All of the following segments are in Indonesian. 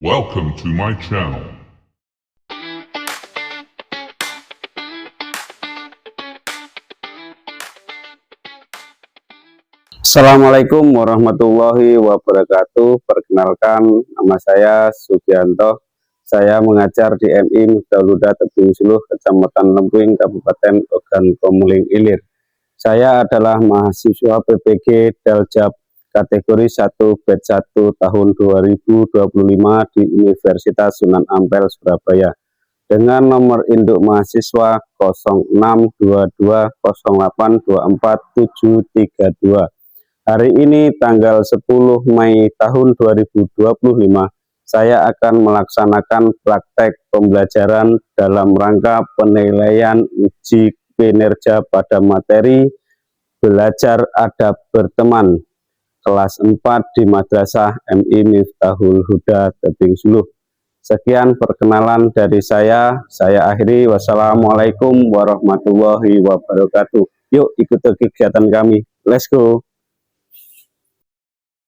Welcome to my channel. Assalamualaikum warahmatullahi wabarakatuh. Perkenalkan, nama saya Sugianto. Saya mengajar di MI Miftahul Huda Tebing Suluh, Kecamatan Lempuing, Kabupaten Ogan Komuling Ilir. Saya adalah mahasiswa PPG Daljab kategori 1 batch 1 tahun 2025 di Universitas Sunan Ampel, Surabaya, dengan nomor induk mahasiswa 0622082432. Hari ini tanggal 10 Mei tahun 2025, saya akan melaksanakan praktek pembelajaran dalam rangka penilaian uji kinerja pada materi belajar adab berteman kelas 4 di Madrasah MI Miftahul Huda Tebing Suluh. Sekian perkenalan dari saya akhiri. Wassalamualaikum warahmatullahi wabarakatuh. Yuk ikuti kegiatan kami, let's go.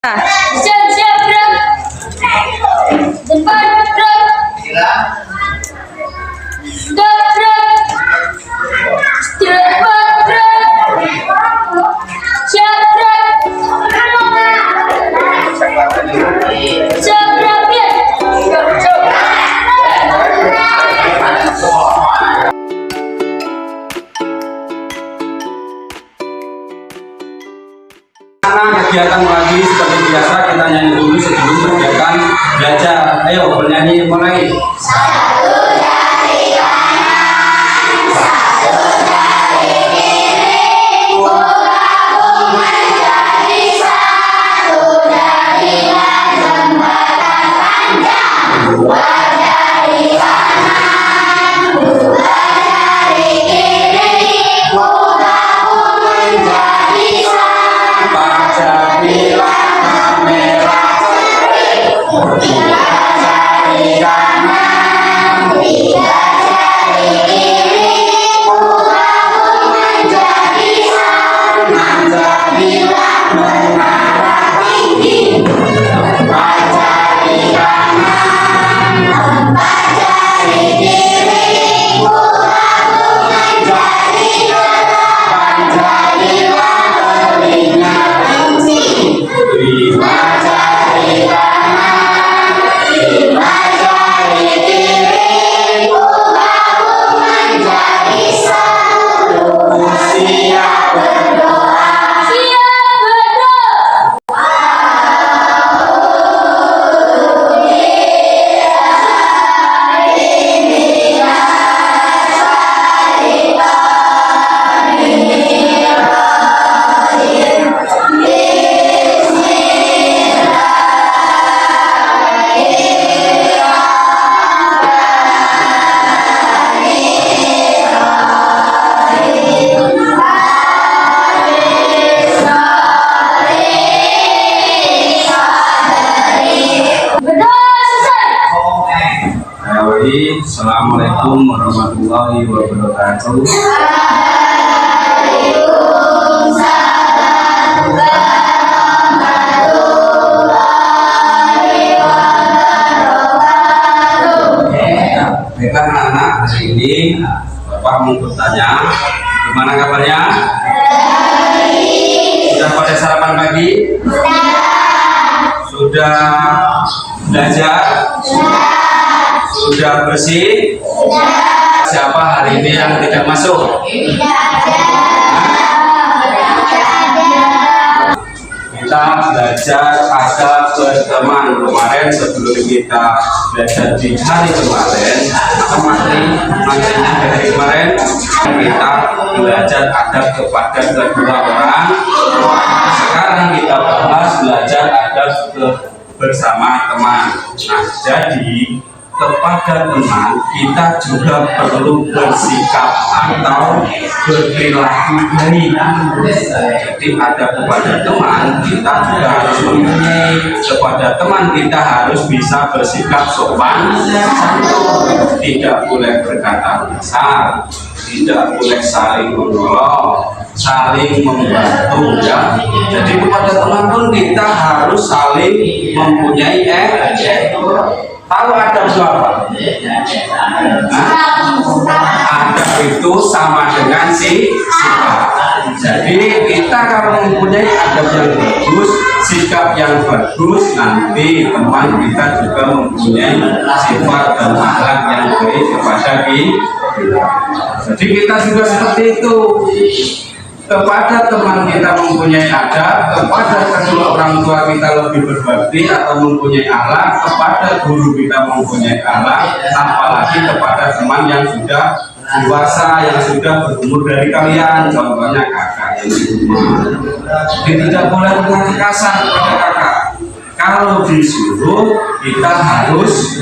Siap-siap, bro. Depan, bro. Stop, bro. Depan, bro. Siap, bro. Siap, bro. Kegiatan pagi seperti biasa, kita nyanyi dulu sebelum kegiatan belajar. Ayo bernyanyi, mulai. Assalamualaikum warahmatullahi wabarakatuh. Baiklah anak-anak, hari ini Bapak mau bertanya, gimana kabarnya? Sudah pada sarapan pagi? Sudah belajar? Sudah bersih? Siapa hari ini yang tidak masuk? Kita belajar adab berteman. Kemarin sebelum kita belajar di hari kemarin, materinya dari kemarin kita belajar adab kepada kedua orang. Sekarang kita bahas belajar adab bersama teman. Nah, jadi kepada teman kita juga perlu bersikap atau berperilaku baik. Jadi ada kepada teman kita juga harus mempunyai, kepada teman kita harus bisa bersikap sopan santun, tidak boleh berkata kasar, tidak boleh saling menolong, saling membantu, ya. Jadi kepada teman pun kita harus saling mempunyai Tahu adab itu apa? Adab itu sama dengan sikap. Jadi kita kalau mempunyai adab yang bagus, sikap yang bagus, nanti teman kita juga mempunyai sifat dan akhlak yang baik kepada kita. Jadi kita juga seperti itu. Kepada teman kita mempunyai adab, kepada kedua orang tua kita lebih berbakti atau mempunyai akhlak, kepada guru kita mempunyai akhlak, apalagi kepada teman yang sudah dewasa, yang sudah berumur dari kalian, contohnya kakak yang di rumah. Jadi tidak boleh berkata kasar kepada kakak. Kalau disuruh kita harus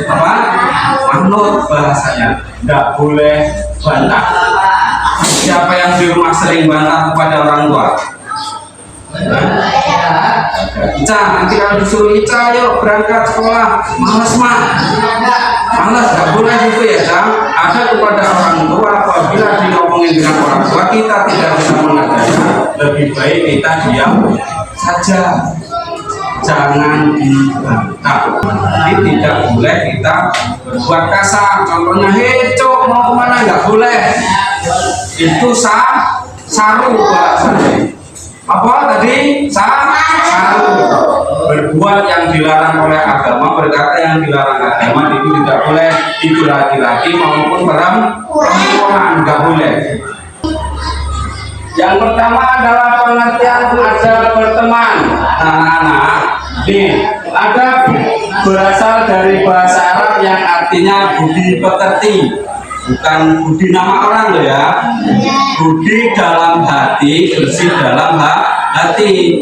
manut bahasanya, tidak boleh bantah. Siapa yang di rumah sering bantah kepada orang tua? Ica, nanti kalau disuruh Ica, yuk berangkat sekolah, males mah, males, gak boleh gitu ya, Cang. Ada kepada orang tua, apabila diomongin dengan orang tua, kita tidak bisa mengerti. Lebih baik kita diam saja, jangan dibantah. Jadi tidak boleh kita berbuat kasar. Contohnya, hei cok, mau kemana? Gak boleh. Itu saru bahasanya. Apa tadi? Saru. Berbuat yang dilarang oleh agama, berkata yang dilarang agama itu tidak boleh. Itu laki-laki maupun perempuan tidak boleh. Yang pertama adalah pengertian adab berteman. Anak-anak, nih adab berasal dari bahasa Arab yang artinya budi pekerti. Bukan budi nama orang loh ya, budi dalam hati, bersih dalam hati.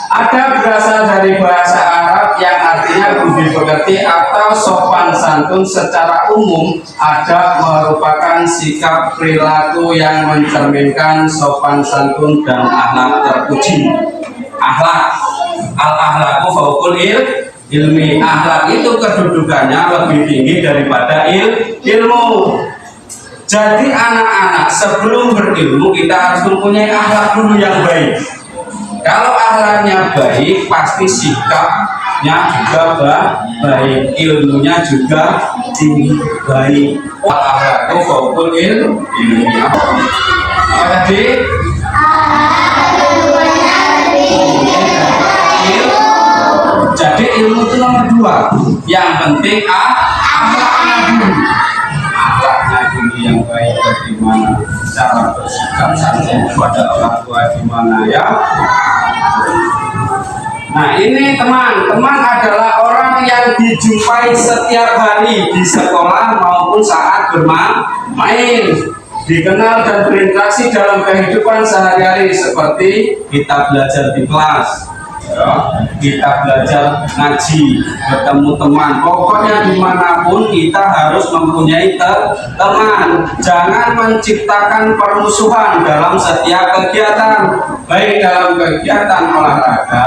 Ada berasal dari bahasa Arab yang artinya budi pekerti atau sopan santun. Secara umum, adab merupakan sikap perilaku yang mencerminkan sopan santun dan akhlak terpuji. Akhlak, al-akhlaku fauqul ilmi. Akhlak itu kedudukannya lebih tinggi daripada ilmu. Jadi anak-anak, sebelum berilmu kita harus mempunyai akhlak dulu yang baik. Kalau akhlaknya baik, pasti sikapnya juga baik, ilmunya juga baik. Akhlakku fauqul ilmi. Apa tadi? Jadi ilmu itu nomor 2. Yang penting akhlaknya dulu. Akhlaknya dulu yang baik, bagaimana cara bersikap santun kepada orang tua gimana ya. Nah ini teman adalah orang yang dijumpai setiap hari di sekolah maupun saat bermain, dikenal dan berinteraksi dalam kehidupan sehari-hari seperti kita belajar di kelas, ya, kita belajar ngaji, bertemu teman. Pokoknya dimanapun kita harus mempunyai teman. Jangan menciptakan permusuhan dalam setiap kegiatan, baik dalam kegiatan olahraga,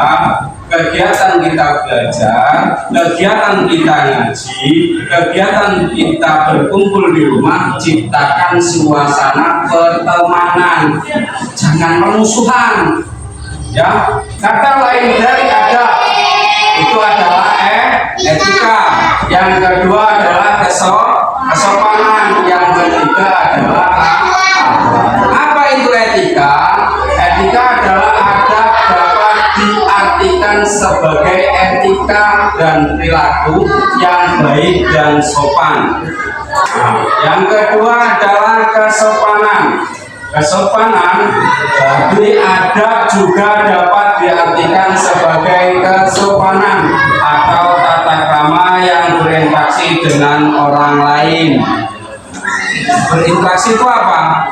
kegiatan kita belajar, kegiatan kita ngaji, kegiatan kita berkumpul di rumah. Ciptakan suasana pertemanan, jangan permusuhan. Ya, kata lain dari adab itu adalah etika. Yang kedua adalah kesopanan. Yang ketiga adalah apa itu etika? Etika adalah adab dapat diartikan sebagai etika dan perilaku yang baik dan sopan. Nah, yang kedua adalah kesopanan. Kesopanan dari adab juga dapat diartikan sebagai kesopanan atau tata krama yang berinteraksi dengan orang lain. Berinteraksi itu apa?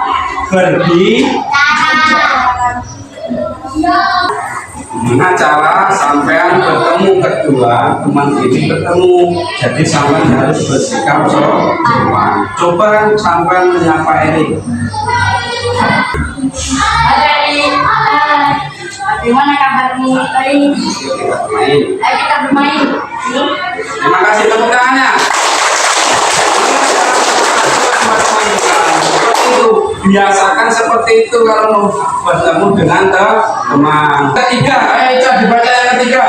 Gimana cara sampean bertemu kedua teman ini bertemu? Jadi sampean harus bersikap sopan. Coba sampean menyapa Eri. Gimana kabarmu? Baik. Ayo kita bermain. Terima kasih tepuk tangannya. Itu biasakan seperti itu kalau bertemu dengan teman. Ketiga, ayo dibaca yang ketiga.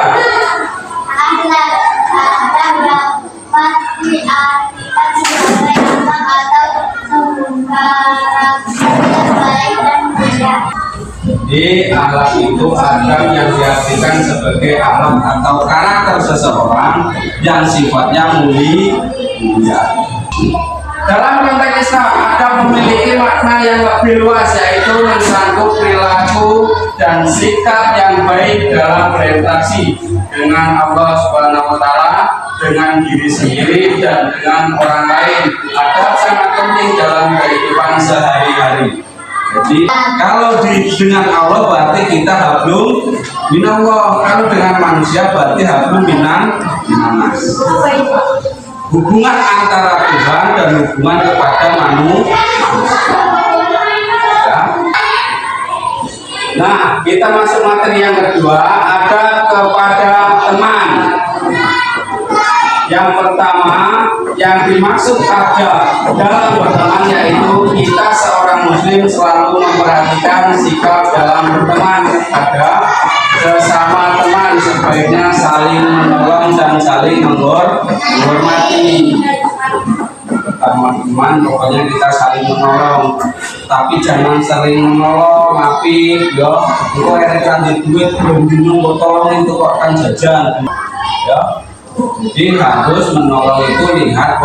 Jadi akhlak itu adab yang diartikan sebagai akhlak atau karakter seseorang yang sifatnya mulia. Dalam konteks Islam, adab memiliki makna yang lebih luas, yaitu mencakup perilaku dan sikap yang baik dalam berinteraksi dengan Allah Subhanahu wa Ta'ala, dengan diri sendiri dan dengan orang lain. Adab sangat penting dalam kehidupan sehari-hari. Jadi kalau dengan Allah berarti kita hablum minallah, kalau dengan manusia berarti hablum minan nas. Hubungan antara Tuhan dan hubungan kepada manusia. Ya. Nah, kita masuk materi yang kedua, ada kepada teman. Yang pertama, yang dimaksud ada dalam berteman yaitu kita seorang muslim selalu memperhatikan sikap dalam berteman. Ada sesama teman sebaiknya saling menolong dan saling menghormati. Teman-teman pokoknya kita saling menolong, tapi jangan sering menolong. Tapi yo, kok erekan di duit belum bingung kok tolongin itu kok akan jajan. Ya. Jadi harus menolong itu lihat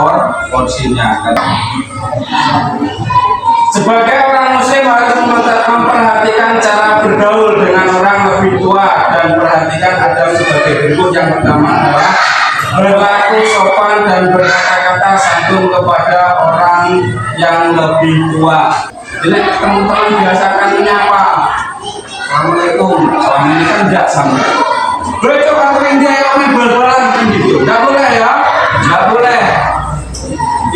porsinya kan. Sebagai orang muslim harus memperhatikan cara bergaul dengan orang lebih tua dan perhatikan adab sebagai berikut. Yang pertama adalah berlaku sopan dan berkata-kata santun kepada orang yang lebih tua. Jadi teman-teman biasakan menyapa, Assalamualaikum, selama ini kan tidak sama. Bro, kalau ini yang bal-balan kan gitu, nggak boleh ya, nggak boleh.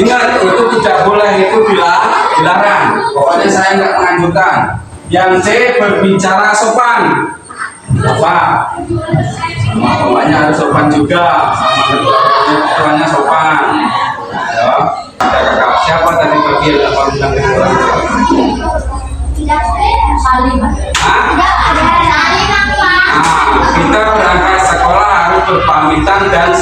Ingat, itu tidak boleh, itu dilarang. Pokoknya saya nggak menganjurkan. Yang C, berbicara sopan. Apa? Sama temannya harus sopan juga, sama ketuanya sopan. Ya. Ada kakak siapa tadi panggil apa bilang kedua? Salim. Kita berangkat sekolah harus berpamitan dan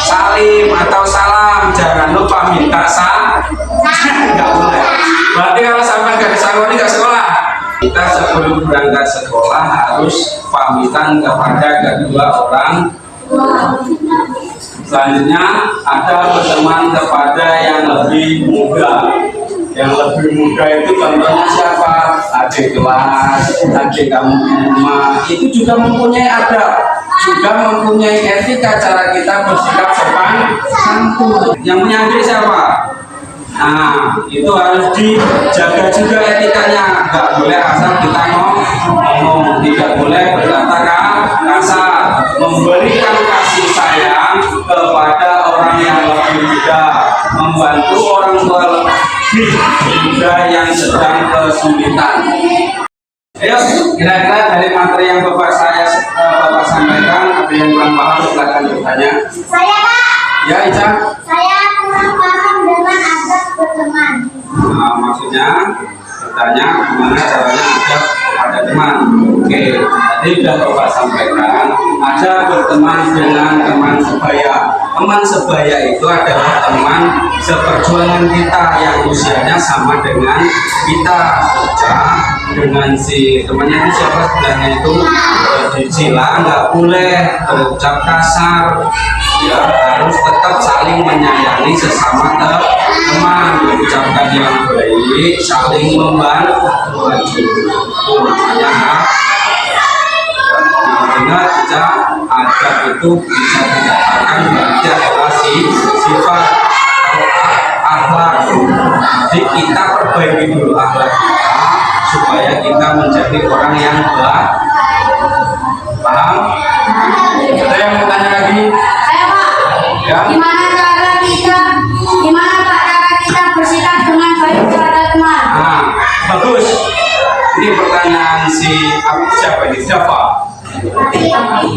salim atau salam. Jangan lupa minta nggak boleh. Berarti kalau sampai nggak bisa nggak sekolah. Kita sebelum berangkat sekolah harus pamitan kepada kedua orang. Selanjutnya ada berteman kepada yang lebih muda. Yang lebih muda itu contohnya siapa? Adik kelas, adik kamu di rumah. Itu juga mempunyai adab, juga mempunyai etika cara kita bersikap sopan santun. Yang punya adik siapa? Nah, itu harus dijaga juga etikanya. Nggak boleh asal kita ngomong, tidak boleh berkata kasar. Memberikan kasih sayang kepada orang yang lebih muda, membantu orang tua lebih muda yang sedang kesulitan. Ayo, kira-kira dari materi yang Bapak sampaikan, ada yang kurang paham silakan bertanya. Saya Pak. Ya, Ica. Saya kurang paham dengan adab berteman. Nah, maksudnya bertanya gimana caranya adab pada teman. Oke, tadi sudah Bapak sampaikan, ada berteman dengan teman sebaya. Teman sebaya itu adalah teman seperjuangan kita yang usianya sama dengan kita. Dengan si temannya itu siapa sebenarnya itu dicela, nggak boleh berucap kasar. Ya, harus tetap saling menyayangi sesama teman, mengucapkan yang baik, saling membantu. Makanya ingat saja adab itu bisa dikatakan berarti adalah sifat akhlak. Jadi kita perbaiki dulu akhlak kita supaya kita menjadi orang yang baik. Paham? Ada yang mau tanya lagi? Saya Pak. Ya. Gimana Pak cara kita bersikap dengan baik kepada teman? Nah, bagus. Ini pertanyaan siapa ini?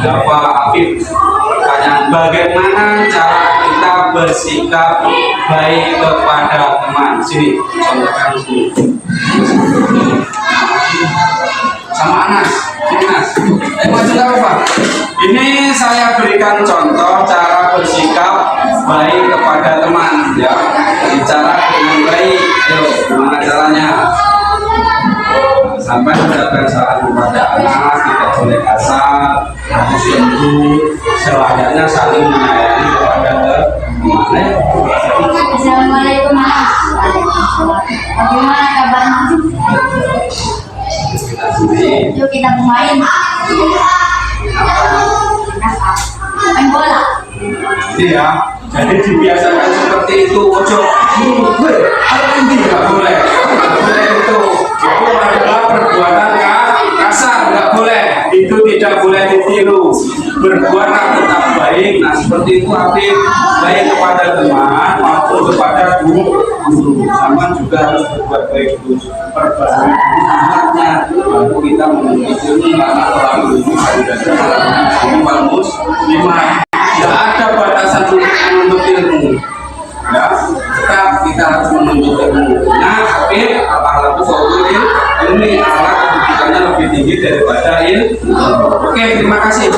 Dafa Afif. Pertanyaan, bagaimana cara kita bersikap baik kepada teman? Sini, contohkan sini. Sama Anas. Anas. Maju nggak apa-apa. Ini saya berikan contoh cara bersikap baik kepada teman, ya. Bicara dengan baik. Yuk, gimana caranya? sampai mengucapkan salam kepada anak, tidak boleh kasar, harus lembut, selayaknya saling menyayangi kepada teman. Assalamualaikum warahmatullahi. Bagaimana kabarnya? Yuk kita bermain. Main bola. Iya, jadi dibiasakan seperti itu. Ojo, ini nggak boleh. Nggak boleh itu adalah perbuatan kasar, nggak boleh. Itu tidak boleh ditiru. Berbuat tetap baik. Nah seperti itu Habib, baik kepada teman maupun kepada guru. Sama juga harus berbuat baik dulu. Perbaiki anaknya. Lalu kita menuntut ilmu karena orang dulu ini bagus. Tidak ada batasan untuk menuntut ilmu. Ya, tetap kita harus menuntut ilmu. Nah, Habib, apalagi soal ilmu alat kedudukannya lebih tinggi daripada ilmu. Oke, terima kasih.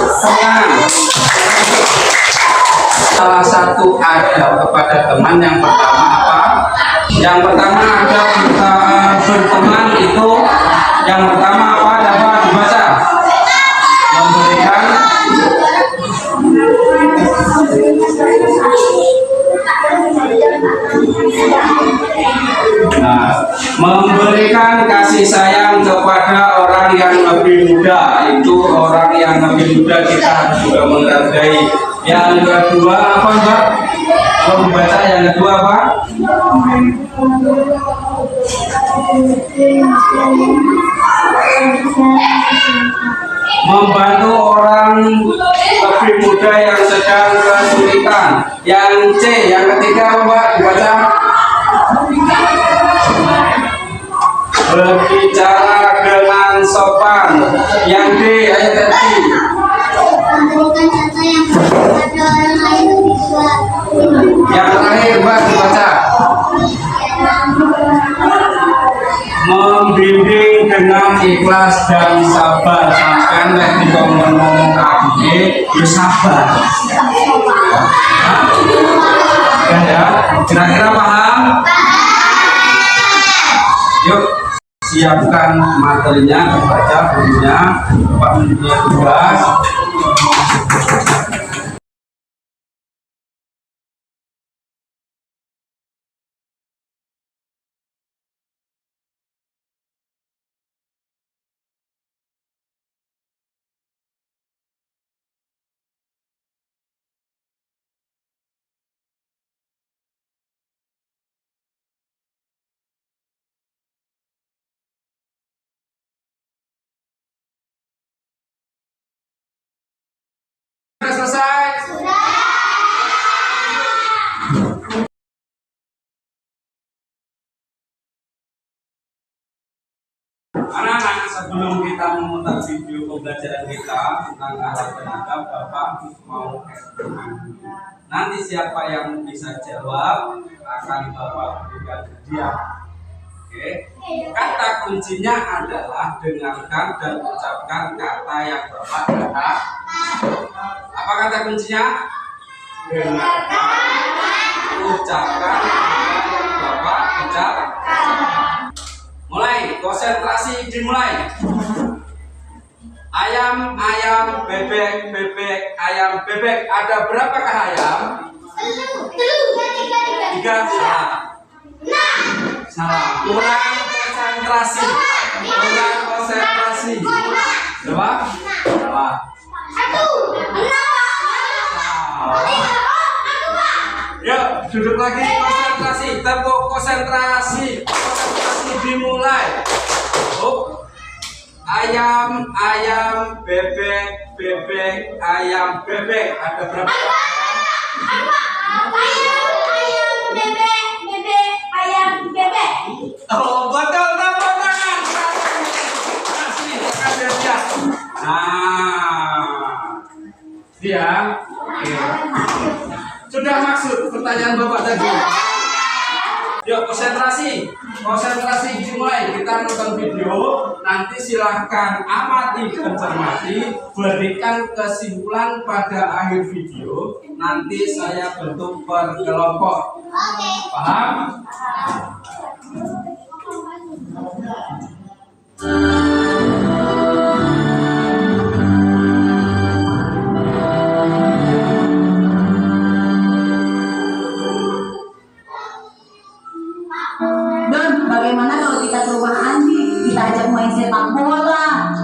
Salah satu adab kepada teman yang pertama apa? Yang pertama adab berteman itu yang pertama apa? Dapat dibaca. Memberikan memberikan kasih sayang kepada orang yang lebih muda. Itu orang yang lebih muda kita harus juga menghargai. Yang kedua apa Mbak? Kalau membaca yang kedua apa? Membantu orang lebih muda yang sedang kesulitan. Yang C, yang ketiga Mbak dibaca. Berbicara dengan sopan. Yang D, ayat tadi. Memberikan contoh yang baik pada orang lain lebih tua. Yang terakhir Mbak dibaca. Membimbing dengan ikhlas dan sabar. Sampai lagi ngomong kaki, bersabar. Ya, kira-kira paham? Yuk, siapkan materinya, dibaca bukunya, Pak Mendia tugas. Selesai. Anak-anak, sebelum kita memutar video pembelajaran kita tentang alat penangkap, Bapak mau nanti siapa yang bisa jawab akan Bapak berikan hadiah. Oke. Kata kuncinya adalah dengarkan dan ucapkan kata yang Bapak dengar. Apa kata kuncinya? Dengarkan, ucapkan yang Bapak ucapkan. Mulai, konsentrasi dimulai. Ayam, ayam, bebek, bebek, ayam, bebek. Ada berapakah ayam? Tiga. Salah. Salah. Kurang konsentrasi. Kurang konsentrasi. Berapa? Salah. Yuk, duduk lagi, konsentrasi. Tepuk konsentrasi. Konsentrasi dimulai. Oh. Ayam, ayam, bebek, bebek, ayam, bebek. Ada berapa? Ayam, bebek, bebek, ayam, bebek. Oh, betul, tepuk tangan. Kasih dia. Nah, dia. Oke. Sudah maksud pertanyaan Bapak tadi. Yuk, konsentrasi. Konsentrasi dimulai. Kita nonton video. Nanti silahkan amati dan cermati. Berikan kesimpulan pada akhir video. Nanti saya bentuk per kelompok. Paham? main sepak bola.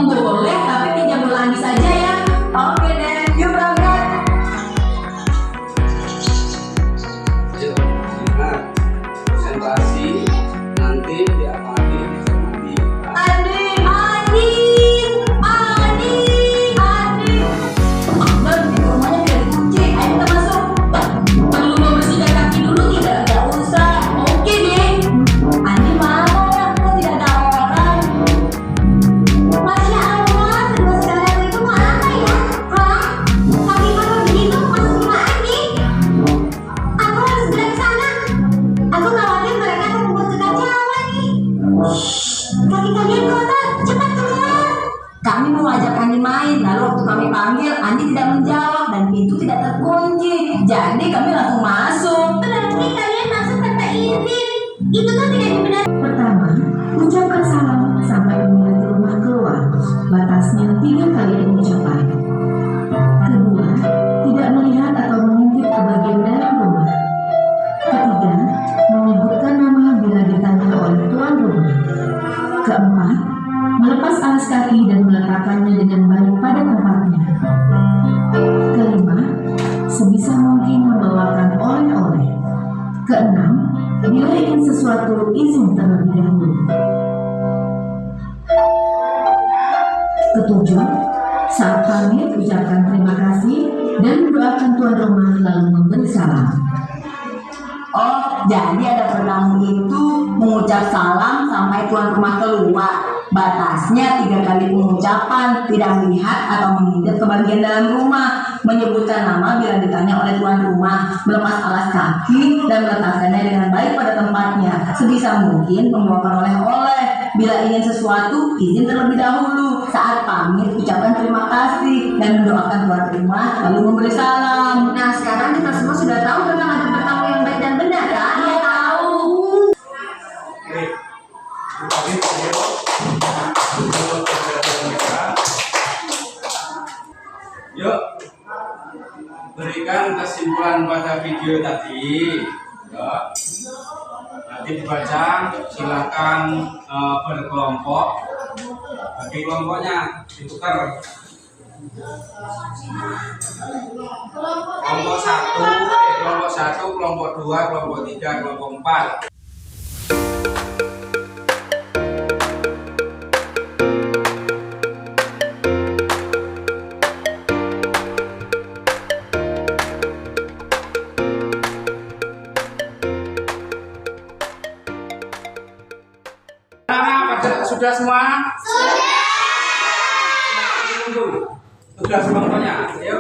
Boleh, tapi pinjam bola Andi saja ya. Oke deh, yuk berangkat. Ingat, presentasi nanti diamati dicermati. Andi. Dan rumahnya tidak dikunci. Ayo kita masuk. Perlu membersihkan kaki dulu tidak? Gak usah. Oke deh. Andi mana ya? Kok tidak ada orang? Masya Allah, kedua saudaraku itu mau apa ya? Hah? Kaki kalau begitu masuk rumah Andi. Aku harus segera ke sana. Aku khawatir mereka terkumpul kekacauan nih. Kaki kalian kotor, cepat keluar. Kami mau ajak Andi main, lalu waktu kami panggil, Andi tidak menjawab dan pintu tidak terkunci. Jadi kami langsung masuk. Berarti kalian masuk tanpa izin. Itu kan tidak dibenarkan. Pertama, ucapkan salam sampai pemilik rumah keluar. Batasnya 3 kali pengucapan. Kedua, tidak melihat atau mengintip ke bagian dalam rumah. Ketiga, menyebutkan nama bila ditanya oleh tuan rumah. Keempat, melepas alas kaki dan meletakkannya dengan baik pada tempatnya. Kelima, sebisa mungkin membawakan oleh-oleh. Keenam, bila ingin sesuatu izin terlebih dahulu. Ketujuh, saat pamit ucapkan terima kasih dan mendoakan tuan rumah lalu memberi salam. Oh, jadi ada pertamu itu mengucap salam sampai tuan rumah keluar. Batasnya 3 kali pengucapan, tidak melihat atau mengintip ke bagian dalam rumah, menyebutkan nama bila ditanya oleh tuan rumah, melepas alas kaki dan meletakkannya dengan baik pada tempatnya, sebisa mungkin membawakan oleh-oleh, bila ingin sesuatu izin terlebih dahulu, saat pamit ucapkan terima kasih dan mendoakan tuan rumah lalu memberi salam. Nah, sekarang kita semua sudah tahu tentang adab bertamu yang baik dan benar kan? Iya tahu. Yuk, berikan kesimpulan pada video tadi. Yuk. Nanti dibaca, silakan berkelompok. Bagi kelompoknya ditukar. Kelompok 1, kelompok 2, kelompok 3, kelompok 4. Sudah semua? Sudah semuanya. Ayo.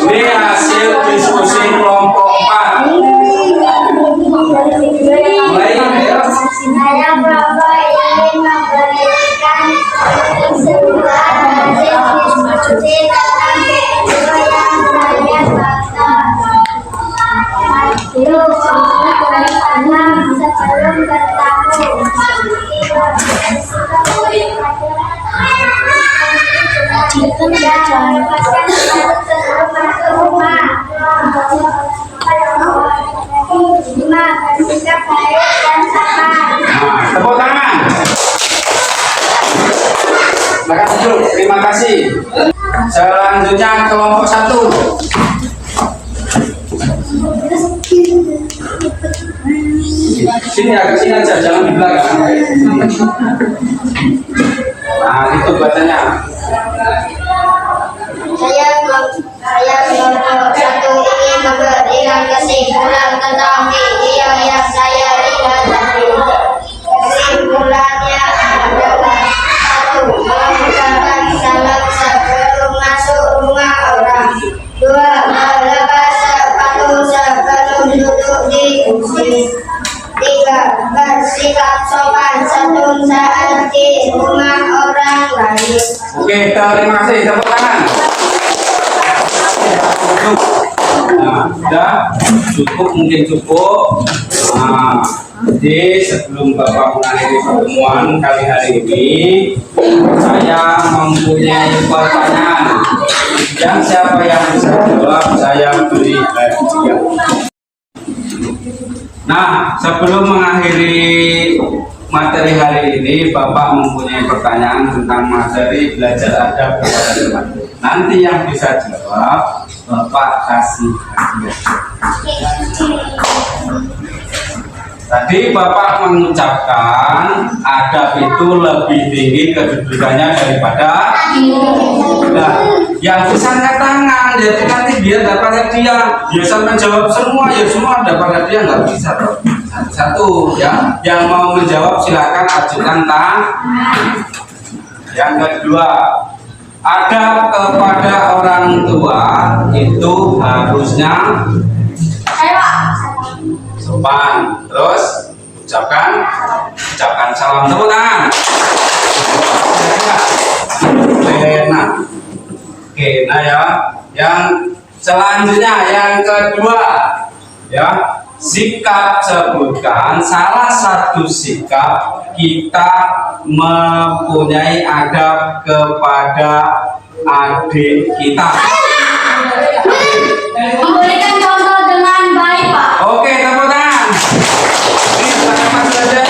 Ini hasil diskusi kelompok 4. Mulai ya. Saya Bapak ingin memberikan sebuah diskusi tentang video yang saya baca. Yuk, karena sebelum bertamu dan lepaskan sebelum masuk rumah. 5. Bersikap baik dan sabar. Tepuk tangan. Terima kasih. Selanjutnya kelompok 1. Sini agak sini aja, jangan di belakang. Nah, itu bacanya. Saya kelompok 1 ingin memberikan kesimpulan tentang video yang saya lihat tadi. Kesimpulannya adalah 1. Mengucapkan salam sebelum masuk rumah orang. 2. Melepas sepatu sebelum duduk di kursi. 3. bersikap sopan satu saat di rumah orang lain. Oke, terima kasih. Tepuk tangan. Nah, sudah cukup, mungkin cukup. Nah, jadi sebelum Bapak mengakhiri pertemuan kali hari ini, saya mempunyai pertanyaan. Dan siapa yang bisa jawab, saya beri hadiah. Nah, sebelum mengakhiri materi hari ini, Bapak mempunyai pertanyaan tentang materi belajar adab kepada teman. Nanti yang bisa jawab, Bapak kasih hadiah. Tadi Bapak mengucapkan adab itu lebih tinggi kedudukannya daripada nah, yang bisa angkat tangan, jadi nanti biar dapat hadiah. Biasa menjawab semua, ya semua dapat hadiah, nggak bisa dong. Satu ya, yang mau menjawab silakan ajukan tangan. Yang kedua, adab kepada orang tua itu harusnya sopan. Terus ucapkan salam, tepuk tangan. Enak. Oke, nah ya, yang selanjutnya yang kedua ya, sikap. Sebutkan salah satu sikap kita mempunyai adab kepada adik kita. Memberikan contoh dengan baik, Pak. Oke, tepuk tangan. Ini silakan Mas belajar.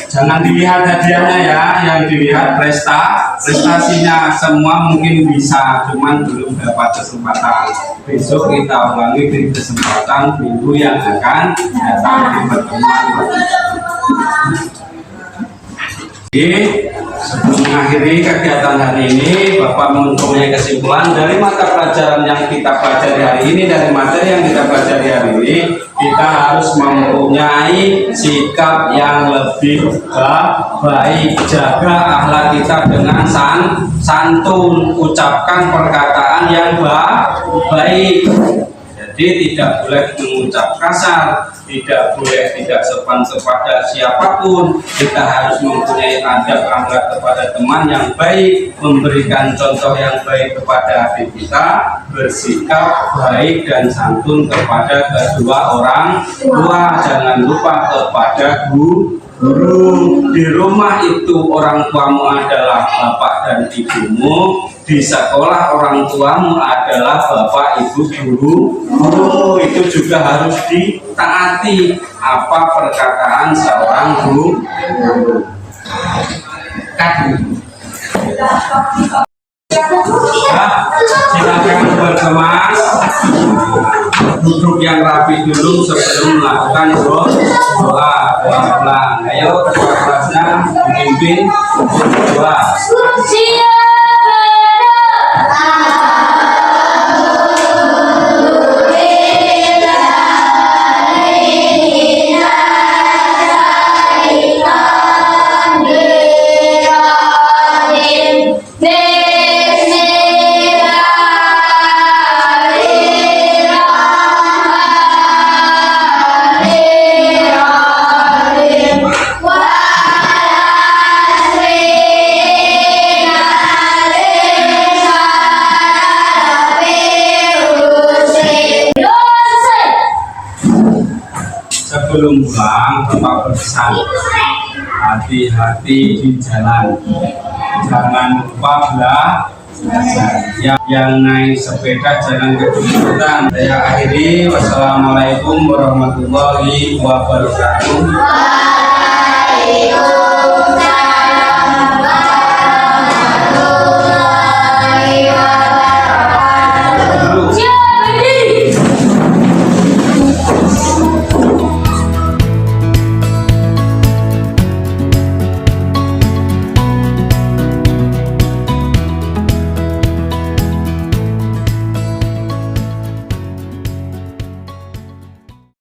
Jangan dilihat hadiahnya ya, yang dilihat prestasinya. Semua mungkin bisa, cuman belum dapat kesempatan. Besok kita ulangi di kesempatan minggu yang akan datang di pertemuan. Oke, sebelum mengakhiri kegiatan hari ini, Bapak mempunyai kesimpulan dari mata pelajaran yang kita pelajari hari ini, dari materi yang kita pelajari hari ini, kita harus mempunyai sikap yang lebih baik. Jaga akhlak kita dengan santun, ucapkan perkataan yang baik. Jadi tidak boleh mengucap kasar, tidak boleh tidak sopan kepada siapapun. Kita harus mempunyai adab akhlak kepada teman yang baik, memberikan contoh yang baik kepada adik kita, bersikap baik dan santun kepada kedua orang tua. Jangan lupa kepada guru. Di rumah itu orang tuamu adalah bapak dan ibumu. Di sekolah orang tuamu adalah bapak, ibu, guru. Itu juga harus ditaati apa perkataan seorang guru. Silakan berkemas, duduk yang rapi dulu sebelum melakukan doa. Pelan-pelan. Ayo ketua kelasnya memimpin doa. Sebelum pulang, Bapak berpesan, hati-hati di jalan, jangan lupa belajar. Yang naik sepeda jangan kecepatan. Saya akhiri, wassalamualaikum warahmatullahi wabarakatuh. Waalaikumsalam.